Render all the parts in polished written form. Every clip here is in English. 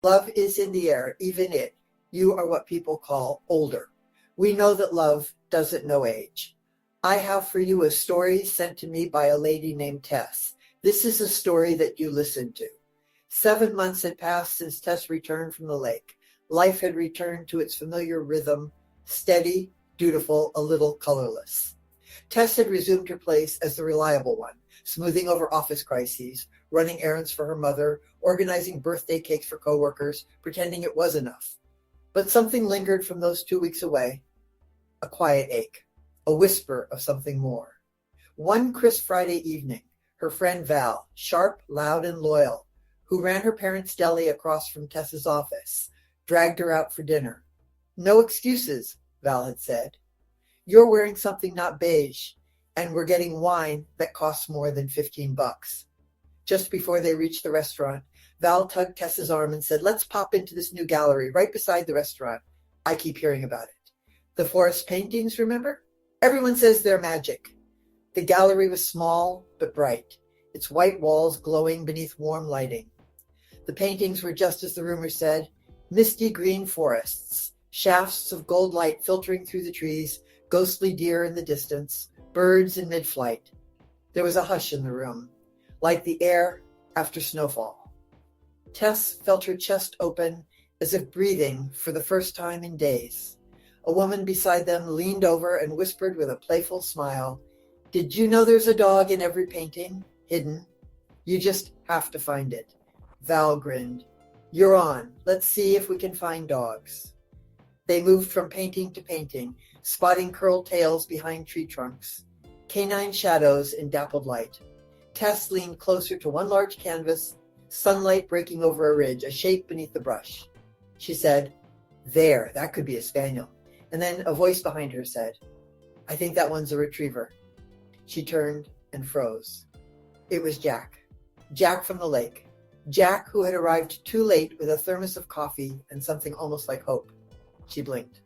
Love is in the air, even it. You are what people call older. We know that love doesn't know age. I have for you a story sent to me by a lady named Tess. This is a story that you listen to. 7 months had passed since Tess returned from the lake. Life had returned to its familiar rhythm, steady, dutiful, a little colorless. Tess had resumed her place as the reliable one, smoothing over office crises, running errands for her mother, organizing birthday cakes for coworkers, pretending it was enough. But something lingered from those 2 weeks away, a quiet ache, a whisper of something more. One crisp Friday evening, her friend Val, sharp, loud, and loyal, who ran her parents' deli across from Tess's office, dragged her out for dinner. No excuses, Val had said. You're wearing something not beige, and we're getting wine that costs more than $15. Just before they reached the restaurant, Val tugged Tess's arm and said, let's pop into this new gallery right beside the restaurant. I keep hearing about it. The forest paintings, remember? Everyone says they're magic. The gallery was small but bright, its white walls glowing beneath warm lighting. The paintings were just as the rumor said, misty green forests, shafts of gold light filtering through the trees, ghostly deer in the distance, birds in mid-flight. There was a hush in the room, like the air after snowfall. Tess felt her chest open as if breathing for the first time in days. A woman beside them leaned over and whispered with a playful smile, did you know there's a dog in every painting? Hidden. You just have to find it. Val grinned. You're on. Let's see if we can find dogs. They moved from painting to painting, spotting curled tails behind tree trunks, canine shadows in dappled light. Tess leaned closer to one large canvas, sunlight breaking over a ridge, a shape beneath the brush. She said, there, that could be a spaniel. And then a voice behind her said, I think that one's a retriever. She turned and froze. It was Jack. Jack from the lake. Jack, who had arrived too late with a thermos of coffee and something almost like hope. She blinked.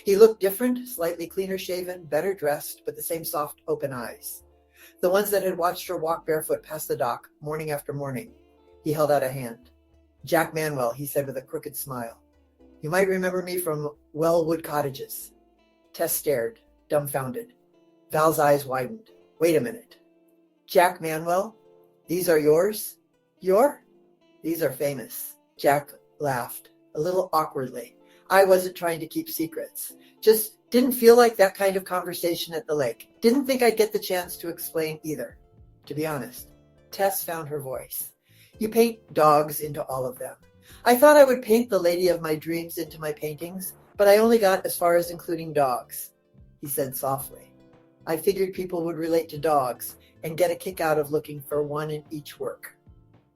He looked different, slightly cleaner shaven, better dressed, but the same soft, open eyes. The ones that had watched her walk barefoot past the dock, morning after morning. He held out a hand. Jack Manuel, he said with a crooked smile. You might remember me from Wellwood Cottages. Tess stared, dumbfounded. Val's eyes widened. Wait a minute. Jack Manuel? These are yours? Your? These are famous. Jack laughed, a little awkwardly. I wasn't trying to keep secrets. Just didn't feel like that kind of conversation at the lake. Didn't think I'd get the chance to explain either, to be honest. Tess found her voice. You paint dogs into all of them. I thought I would paint the lady of my dreams into my paintings, but I only got as far as including dogs, he said softly. I figured people would relate to dogs and get a kick out of looking for one in each work.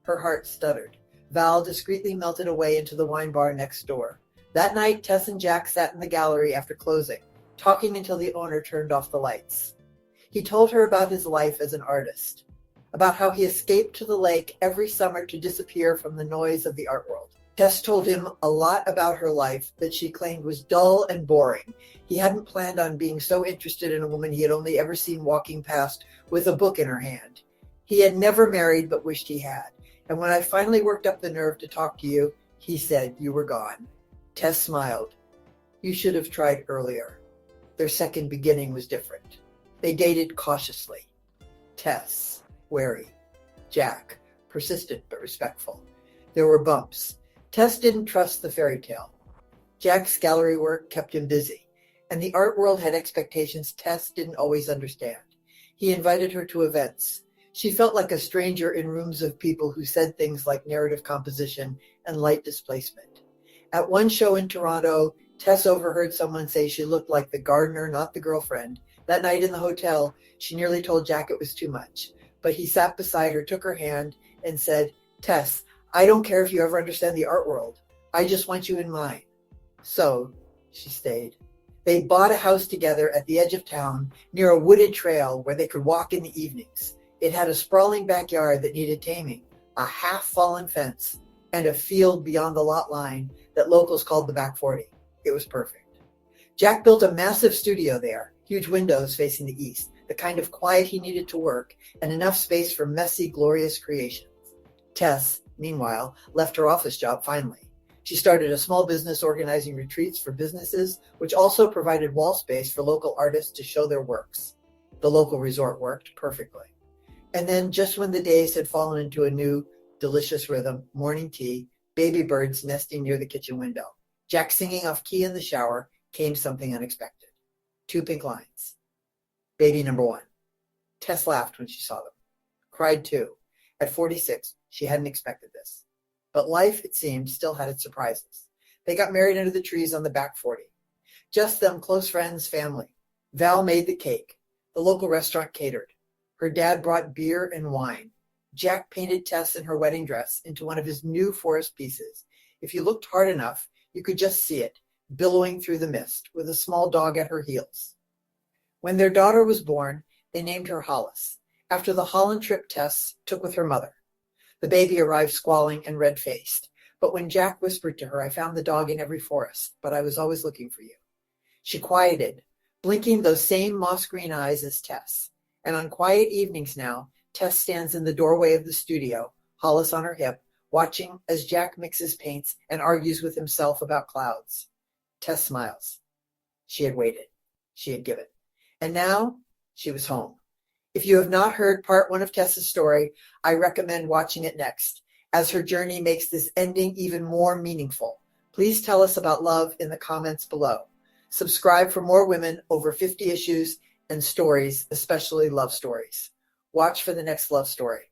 Her heart stuttered. Val discreetly melted away into the wine bar next door. That night, Tess and Jack sat in the gallery after closing, talking until the owner turned off the lights. He told her about his life as an artist, about how he escaped to the lake every summer to disappear from the noise of the art world. Tess told him a lot about her life that she claimed was dull and boring. He hadn't planned on being so interested in a woman he had only ever seen walking past with a book in her hand. He had never married but wished he had. And when I finally worked up the nerve to talk to you, he said you were gone. Tess smiled. You should have tried earlier. Their second beginning was different. They dated cautiously. Tess, wary. Jack, persistent but respectful. There were bumps. Tess didn't trust the fairy tale. Jack's gallery work kept him busy, and the art world had expectations Tess didn't always understand. He invited her to events. She felt like a stranger in rooms of people who said things like narrative composition and light displacement. At one show in Toronto, Tess overheard someone say she looked like the gardener, not the girlfriend. That night in the hotel, she nearly told Jack it was too much. But he sat beside her, took her hand, and said, Tess, I don't care if you ever understand the art world. I just want you in mine. So, she stayed. They bought a house together at the edge of town, near a wooded trail where they could walk in the evenings. It had a sprawling backyard that needed taming, a half-fallen fence, and a field beyond the lot line that locals called the back 40. It was perfect. Jack built a massive studio there, huge windows facing the east, the kind of quiet he needed to work, and enough space for messy, glorious creations. Tess, meanwhile, left her office job finally. She started a small business organizing retreats for businesses, which also provided wall space for local artists to show their works. The local resort worked perfectly. And then, just when the days had fallen into a new, delicious rhythm, morning tea, baby birds nesting near the kitchen window, Jack singing off key in the shower, came something unexpected. 2 pink lines. Baby number 1. Tess laughed when she saw them. Cried too. At 46, she hadn't expected this. But life, it seemed, still had its surprises. They got married under the trees on the back 40. Just them, close friends, family. Val made the cake. The local restaurant catered. Her dad brought beer and wine. Jack painted Tess in her wedding dress into one of his new forest pieces. If you looked hard enough, you could just see it, billowing through the mist, with a small dog at her heels. When their daughter was born, they named her Hollis, after the Holland trip Tess took with her mother. The baby arrived squalling and red-faced, but when Jack whispered to her, "I found the dog in every forest, but I was always looking for you," she quieted, blinking those same moss-green eyes as Tess. And on quiet evenings now, Tess stands in the doorway of the studio, Hollis on her hip, watching as Jack mixes paints and argues with himself about clouds. Tess smiles. She had waited. She had given. And now she was home. If you have not heard part 1 of Tess's story, I recommend watching it next, as her journey makes this ending even more meaningful. Please tell us about love in the comments below. Subscribe for more women over 50 issues and stories, especially love stories. Watch for the next love story.